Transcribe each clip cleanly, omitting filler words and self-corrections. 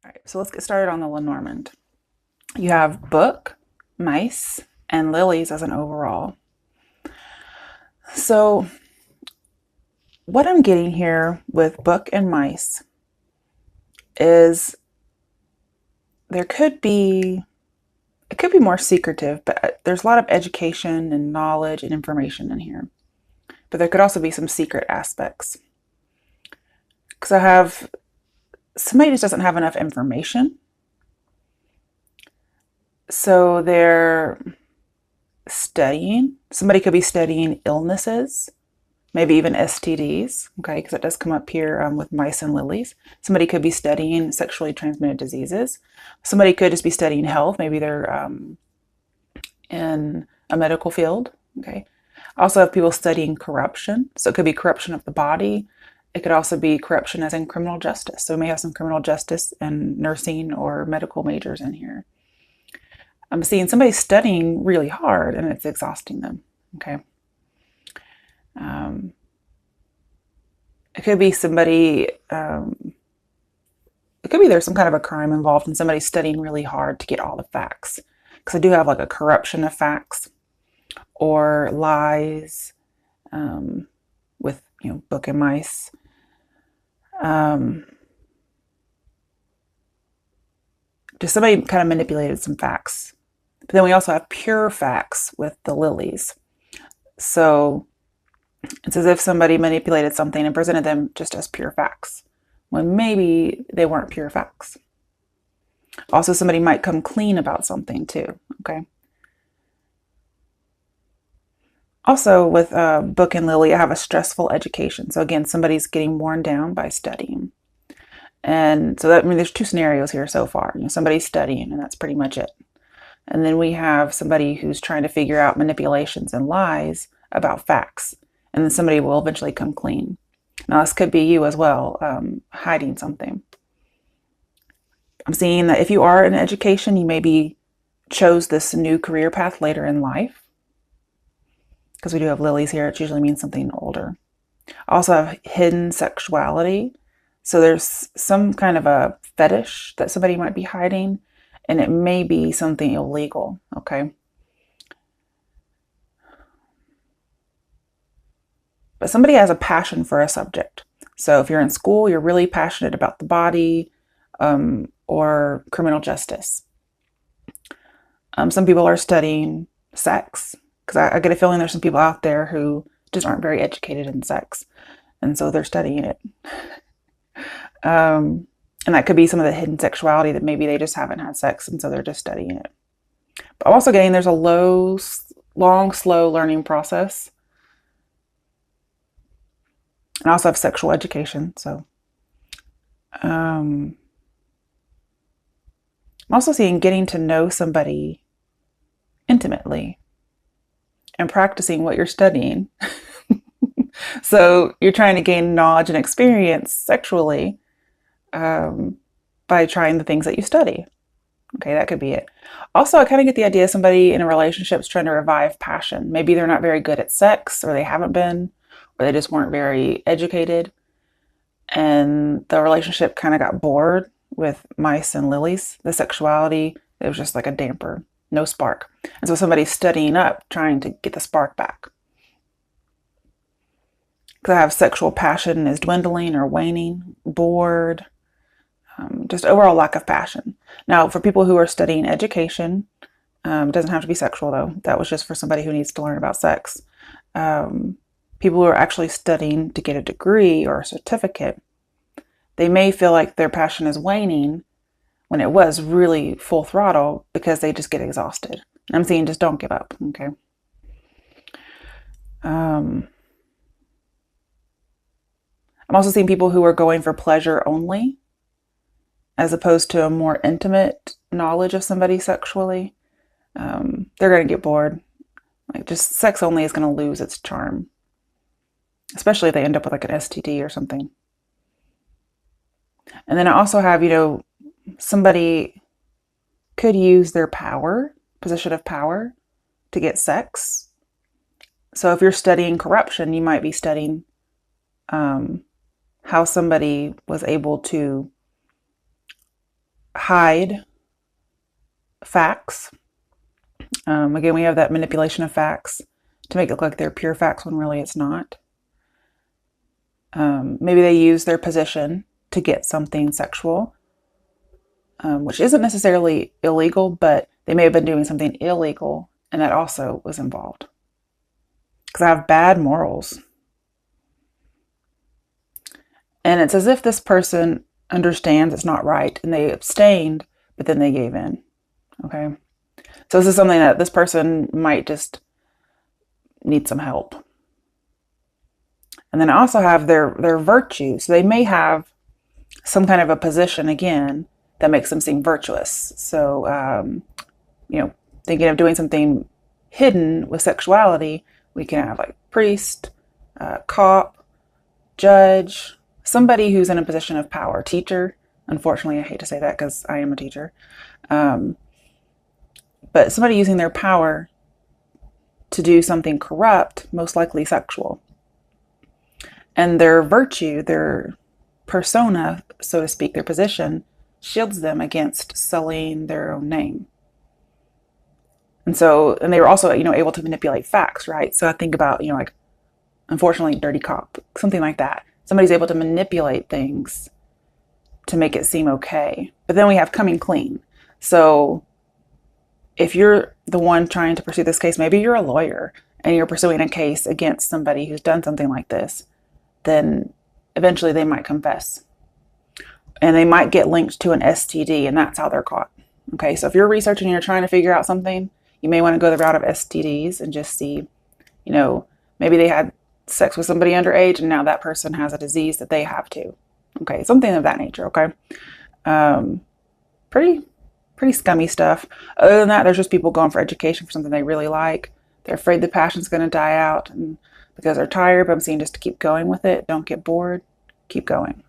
All right, so let's get started on the Lenormand. You have book, mice, and lilies as an overall. So what I'm getting here with book and mice is there could be, it could be more secretive, but there's a lot of education and knowledge and information in here. But there could also be some secret aspects. Because I have, somebody just doesn't have enough information. So they're studying. Somebody could be studying illnesses, maybe even STDs, okay, because it does come up here with mice and lilies. Somebody could be studying sexually transmitted diseases. Somebody could just be studying health. Maybe they're in a medical field, okay. Also have people studying corruption. So it could be corruption of the body. It could also be corruption as in criminal justice. So we may have some criminal justice and nursing or medical majors in here. I'm seeing somebody studying really hard and it's exhausting them, okay. Um, it could be somebody, it could be there's some kind of a crime involved and somebody studying really hard to get all the facts. Because I do have like a corruption of facts or lies with, book and mice. Just somebody kind of manipulated some facts. But then we also have pure facts with the lilies. So it's as if somebody manipulated something and presented them just as pure facts, when maybe they weren't pure facts. Also, somebody might come clean about something too, okay? Also, with Book and Lily, I have a stressful education. So again, somebody's getting worn down by studying. And so that, I mean, there's two scenarios here so far. Somebody's studying and that's pretty much it. And then we have somebody who's trying to figure out manipulations and lies about facts. And then somebody will eventually come clean. Now, this could be you as well, hiding something. I'm seeing that if you are in education, you maybe chose this new career path later in life. Because we do have lilies here, it usually means something older. I also have hidden sexuality. So there's some kind of a fetish that somebody might be hiding, and it may be something illegal, okay? But somebody has a passion for a subject. So if you're in school, you're really passionate about the body or criminal justice. Some people are studying sex, because I get a feeling there's some people out there who just aren't very educated in sex, and so they're studying it. And that could be some of the hidden sexuality that maybe they just haven't had sex, and so they're just studying it. But I'm also getting there's a long, slow learning process. And I also have sexual education, so I'm also seeing getting to know somebody intimately and practicing what you're studying. So you're trying to gain knowledge and experience sexually by trying the things that you study. Okay, that could be it. Also, I kind of get the idea somebody in a relationship is trying to revive passion. Maybe they're not very good at sex, or they haven't been, or they just weren't very educated. And the relationship kind of got bored with mice and lilies. The sexuality, it was just like a damper, no spark. And so somebody's studying up, trying to get the spark back. Because I have sexual passion is dwindling or waning, bored, just overall lack of passion. Now, for people who are studying education, doesn't have to be sexual though. That was just for somebody who needs to learn about sex. People who are actually studying to get a degree or a certificate, they may feel like their passion is waning when it was really full throttle because they just get exhausted. And I'm saying just don't give up, okay? I'm also seeing people who are going for pleasure only as opposed to a more intimate knowledge of somebody sexually. They're going to get bored. Like, just sex only is going to lose its charm, especially if they end up with like an STD or something. And then I also have, somebody could use their power, position of power, to get sex. So if you're studying corruption, you might be studying how somebody was able to hide facts. Again, we have that manipulation of facts to make it look like they're pure facts when really it's not. Maybe they use their position to get something sexual, which isn't necessarily illegal, but they may have been doing something illegal and that also was involved. Because I have bad morals. And it's as if this person understands it's not right and they abstained, but then they gave in. Okay. So this is something that this person might just need some help. And then I also have their virtue. So they may have some kind of a position, again, that makes them seem virtuous. So, thinking of doing something hidden with sexuality, we can have like priest, cop, judge, somebody who's in a position of power, teacher. Unfortunately, I hate to say that because I am a teacher. But somebody using their power to do something corrupt, most likely sexual. And their virtue, their persona, so to speak, their position, shields them against sullying their own name. And they were also, able to manipulate facts, right? So I think about, like, unfortunately, dirty cop, something like that. Somebody's able to manipulate things to make it seem okay. But then we have coming clean. So if you're the one trying to pursue this case, maybe you're a lawyer and you're pursuing a case against somebody who's done something like this, then eventually they might confess. And they might get linked to an STD, and that's how they're caught. Okay, so if you're researching and you're trying to figure out something, you may want to go the route of STDs and just see, maybe they had sex with somebody underage and now that person has a disease that they have too. Okay, something of that nature, okay? Pretty scummy stuff. Other than that, there's just people going for education for something they really like. They're afraid the passion's going to die out and because they're tired, but I'm saying just to keep going with it. Don't get bored. Keep going.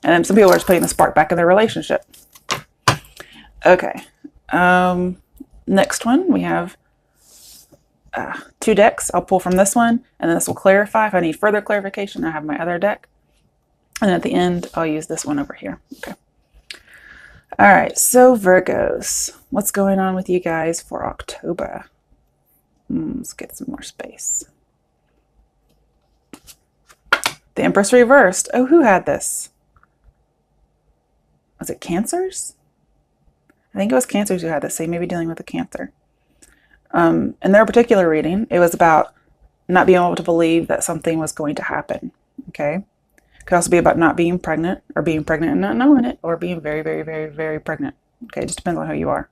And then some people are just putting the spark back in their relationship. Okay. Next one, we have 2 decks. I'll pull from this one, and then this will clarify. If I need further clarification, I have my other deck. And at the end, I'll use this one over here. Okay. All right, so Virgos, what's going on with you guys for October? Let's get some more space. The Empress reversed. Oh, who had this? Was it Cancers? I think it was Cancers who had this. They may be dealing with a Cancer. In their particular reading, it was about not being able to believe that something was going to happen. Okay. Could also be about not being pregnant or being pregnant and not knowing it or being very, very, very, very pregnant. Okay. It just depends on who you are.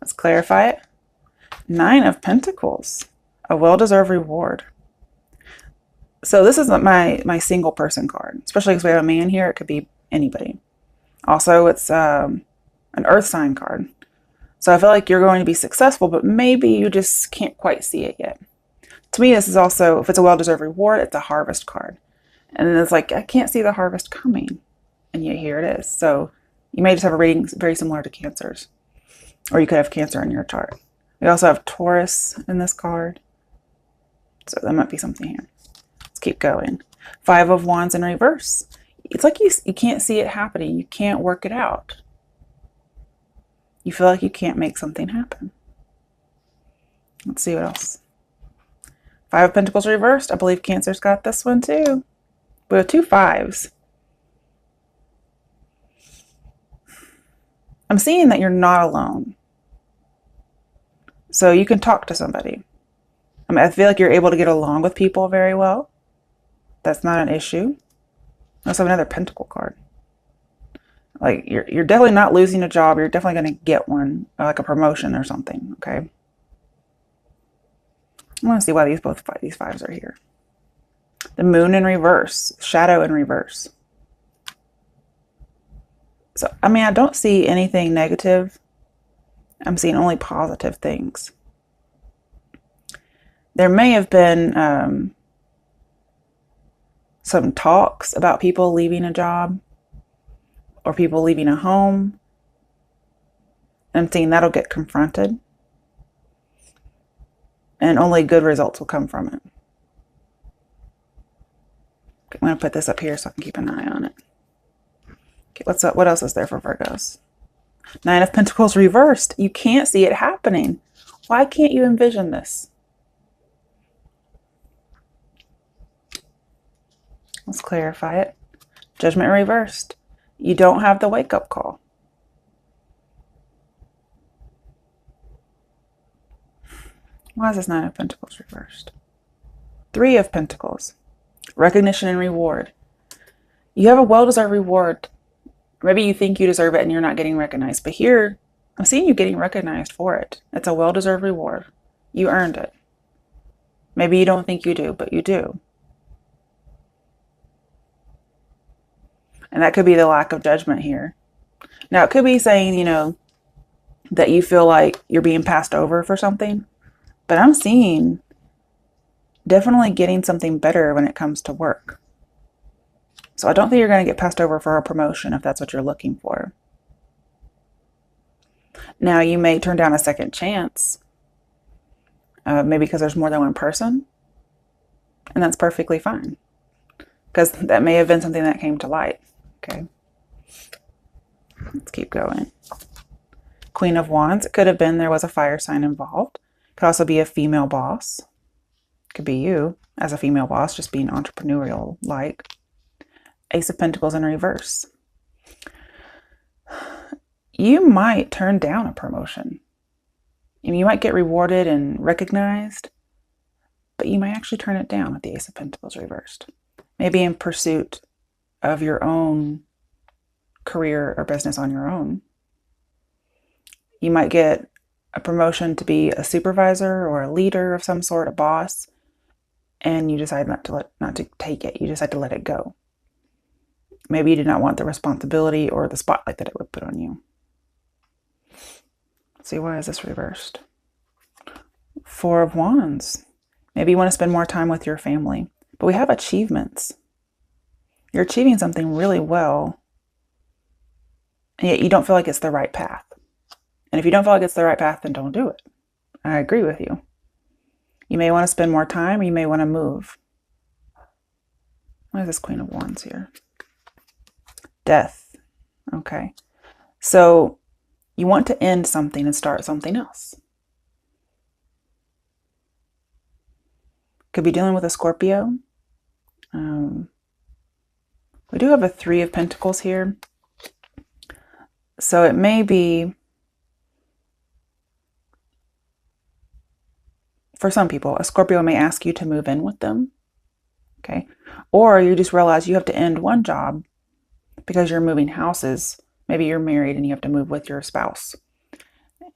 Let's clarify it. 9 of Pentacles, a well-deserved reward. So this is my single person card, especially because we have a man here. It could be anybody. Also, it's an earth sign card. So I feel like you're going to be successful, but maybe you just can't quite see it yet. To me, this is also, if it's a well-deserved reward, it's a harvest card. And then it's like, I can't see the harvest coming. And yet here it is. So you may just have a reading very similar to Cancers. Or you could have Cancer in your chart. We also have Taurus in this card. So that might be something here. Let's keep going. 5 of Wands in reverse. It's like you can't see it happening. You can't work it out. You feel like you can't make something happen. Let's see what else. 5 of Pentacles reversed. I believe Cancer's got this one too. We have 2 5s. I'm seeing that you're not alone. So you can talk to somebody. I feel like you're able to get along with people very well. That's not an issue. I also have another Pentacle card. Like you're definitely not losing a job. You're definitely going to get one, like a promotion or something. Okay. I want to see why these 5s are here. The Moon in reverse, Shadow in reverse. So, I don't see anything negative. I'm seeing only positive things. There may have been some talks about people leaving a job or people leaving a home. I'm seeing that'll get confronted. And only good results will come from it. I'm going to put this up here so I can keep an eye on it. Okay, what else is there for Virgos? Nine of Pentacles reversed. You can't see it happening. Why can't you envision this? Let's clarify it. Judgment reversed. You don't have the wake-up call. Why is this Nine of Pentacles reversed? Three of Pentacles. Recognition and reward. You have a well-deserved reward. Maybe you think you deserve it and you're not getting recognized. But here, I'm seeing you getting recognized for it. It's a well-deserved reward. You earned it. Maybe you don't think you do, but you do. And that could be the lack of judgment here. Now, it could be saying, you know, that you feel like you're being passed over for something. But I'm seeing definitely getting something better when it comes to work. So I don't think you're going to get passed over for a promotion if that's what you're looking for. Now, you may turn down a second chance, maybe because there's more than one person, and that's perfectly fine, because that may have been something that came to light. Okay, let's keep going. Queen of Wands. It could have been there was a fire sign involved. Could also be a female boss. Could be you as a female boss, just being entrepreneurial-like. Ace of Pentacles in reverse. You might turn down a promotion. You might get rewarded and recognized, but you might actually turn it down with the Ace of Pentacles reversed. Maybe in pursuit of your own career or business on your own. You might get a promotion to be a supervisor or a leader of some sort, a boss, and you decide not to take it. You decide to let it go. Maybe you did not want the responsibility or the spotlight that it would put on you. Let's see, why is this reversed? Four of Wands. Maybe you want to spend more time with your family. But we have achievements. You're achieving something really well, and yet you don't feel like it's the right path. And if you don't feel like it's the right path, then don't do it. I agree with you. You may want to spend more time, or you may want to move. Why is this Queen of Wands here? Death. Okay. So you want to end something and start something else. Could be dealing with a Scorpio. We do have a Three of Pentacles here. So it may be, for some people, a Scorpio may ask you to move in with them. Okay. Or you just realize you have to end one job because you're moving houses. Maybe you're married and you have to move with your spouse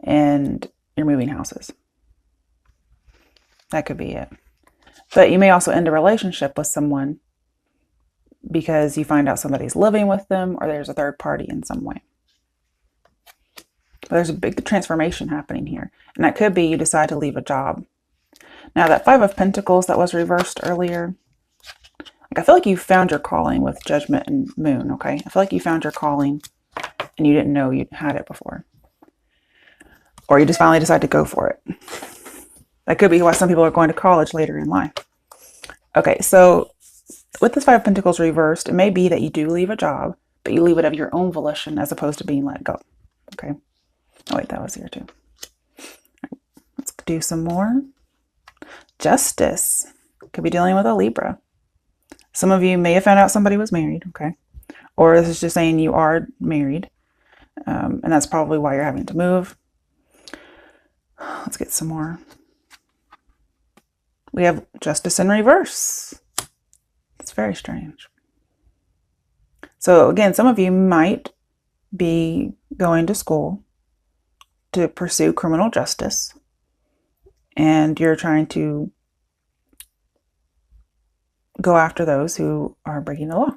and you're moving houses. That could be it. But you may also end a relationship with someone because you find out somebody's living with them or there's a third party in some way. But there's a big transformation happening here. And that could be you decide to leave a job. Now that Five of Pentacles that was reversed earlier, I feel like you found your calling with Judgment and Moon, okay? I feel like you found your calling and you didn't know you had it before. Or you just finally decide to go for it. That could be why some people are going to college later in life. Okay, so with this Five of Pentacles reversed, it may be that you do leave a job, but you leave it of your own volition as opposed to being let go. Okay. Oh wait, that was here too. Let's do some more. Justice. Could be dealing with a Libra. Some of you may have found out somebody was married, okay? Or this is just saying you are married. And that's probably why you're having to move. Let's get some more. We have Justice in reverse. It's very strange. So again, some of you might be going to school to pursue criminal justice. And you're trying to go after those who are breaking the law.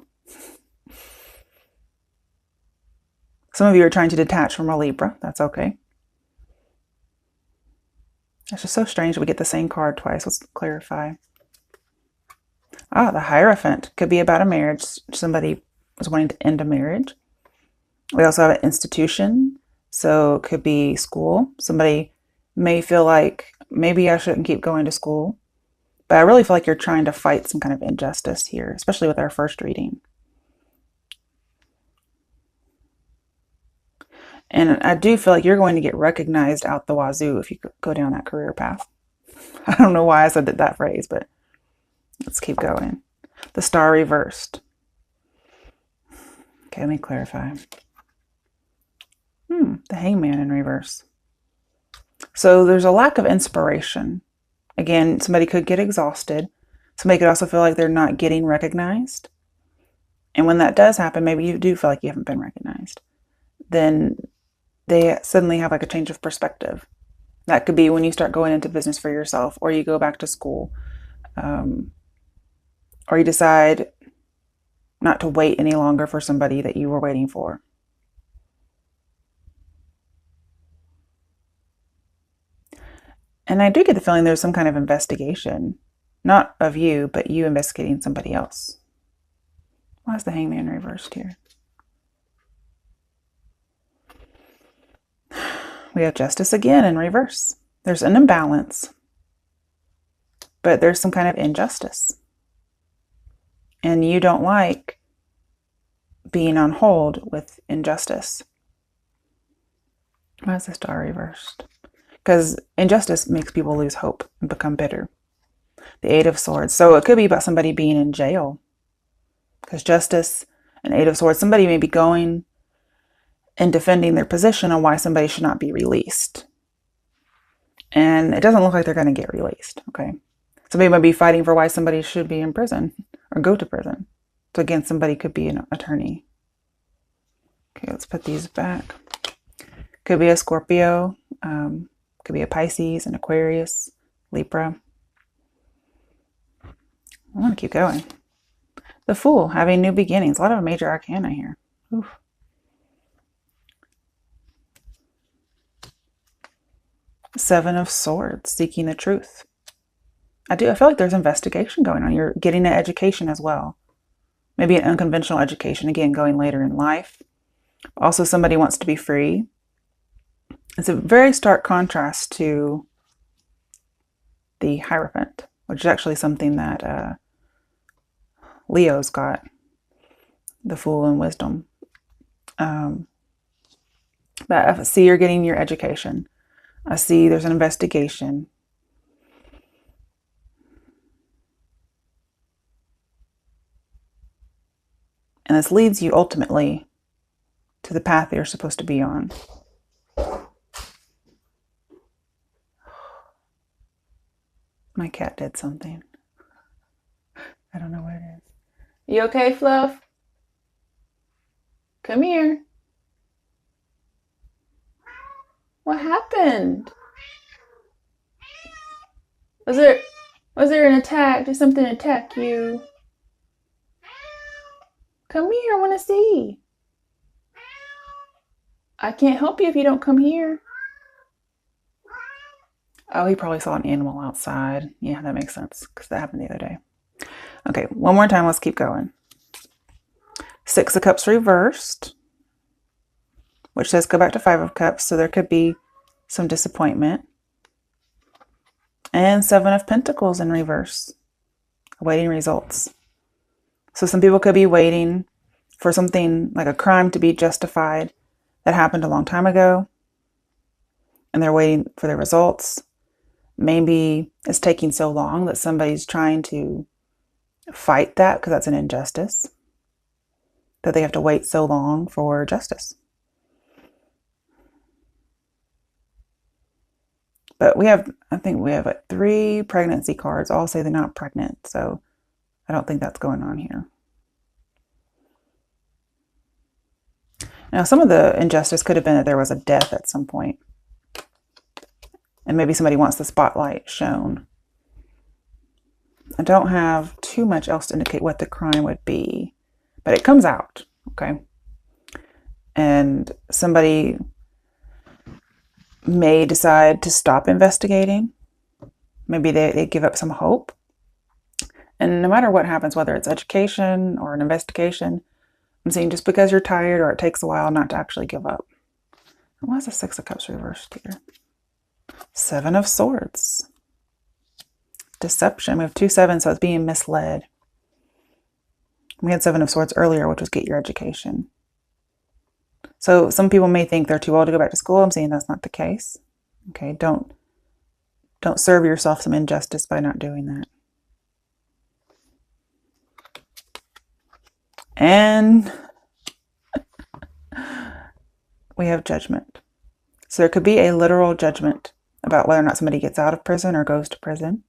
Some of you are trying to detach from a Libra. That's okay. It's just so strange that we get the same card twice. Let's clarify. Ah, the Hierophant could be about a marriage. Somebody was wanting to end a marriage. We also have an institution. So it could be school. Somebody may feel like maybe I shouldn't keep going to school. But I really feel like you're trying to fight some kind of injustice here, especially with our first reading. And I do feel like you're going to get recognized out the wazoo if you go down that career path. I don't know why I said that phrase, but let's keep going. The Star reversed. Okay, let me clarify. The Hangman in reverse. So there's a lack of inspiration. Again, somebody could get exhausted. Somebody could also feel like they're not getting recognized. And when that does happen, maybe you do feel like you haven't been recognized. Then they suddenly have like a change of perspective. That could be when you start going into business for yourself, or you go back to school, or you decide not to wait any longer for somebody that you were waiting for. And I do get the feeling there's some kind of investigation, not of you, but you investigating somebody else. Why is the Hangman reversed here? We have Justice again in reverse. There's an imbalance, but there's some kind of injustice. And you don't like being on hold with injustice. Why is the Star reversed? Because injustice makes people lose hope and become bitter. The Eight of Swords. So it could be about somebody being in jail. Because Justice and Eight of Swords, somebody may be going and defending their position on why somebody should not be released. And it doesn't look like they're going to get released, okay? Somebody might be fighting for why somebody should be in prison or go to prison. So again, somebody could be an attorney. Okay, let's put these back. Could be a Scorpio. Could be a Pisces, an Aquarius, Libra. I want to keep going. The Fool, having new beginnings. A lot of major arcana here. Oof. Seven of Swords, seeking the truth. I feel like there's investigation going on. You're getting an education as well. Maybe an unconventional education, again, going later in life. Also, somebody wants to be free. It's a very stark contrast to the Hierophant, which is actually something that Leo's got, the Fool and Wisdom. But I see you're getting your education. I see there's an investigation. And this leads you ultimately to the path that you're supposed to be on. My cat did something. I don't know what it is. You okay, Fluff? Come here. What happened? Was there an attack? Did something attack you? Come here, I want to see. I can't help you if you don't come here. Oh, he probably saw an animal outside. Yeah, that makes sense because that happened the other day. Okay, one more time. Let's keep going. Six of Cups reversed, which says go back to Five of Cups. So there could be some disappointment. And Seven of Pentacles in reverse, awaiting results. So some people could be waiting for something like a crime to be justified that happened a long time ago. And they're waiting for the results. Maybe it's taking so long that somebody's trying to fight that because that's an injustice, that they have to wait so long for justice. But I think we have like 3 pregnancy cards. All say they're not pregnant, so I don't think that's going on here. Now, some of the injustice could have been that there was a death at some point. And maybe somebody wants the spotlight shown. I don't have too much else to indicate what the crime would be, but it comes out, okay? And somebody may decide to stop investigating. Maybe they give up some hope. And no matter what happens, whether it's education or an investigation, I'm saying just because you're tired or it takes a while not to actually give up. And why is the Six of Cups reversed here? Seven of Swords. Deception. We have 2 sevens, so it's being misled. We had Seven of Swords earlier, which was get your education. So some people may think they're too old to go back to school. I'm saying that's not the case. Okay, don't serve yourself some injustice by not doing that. And we have judgment. So there could be a literal judgment about whether or not somebody gets out of prison or goes to prison.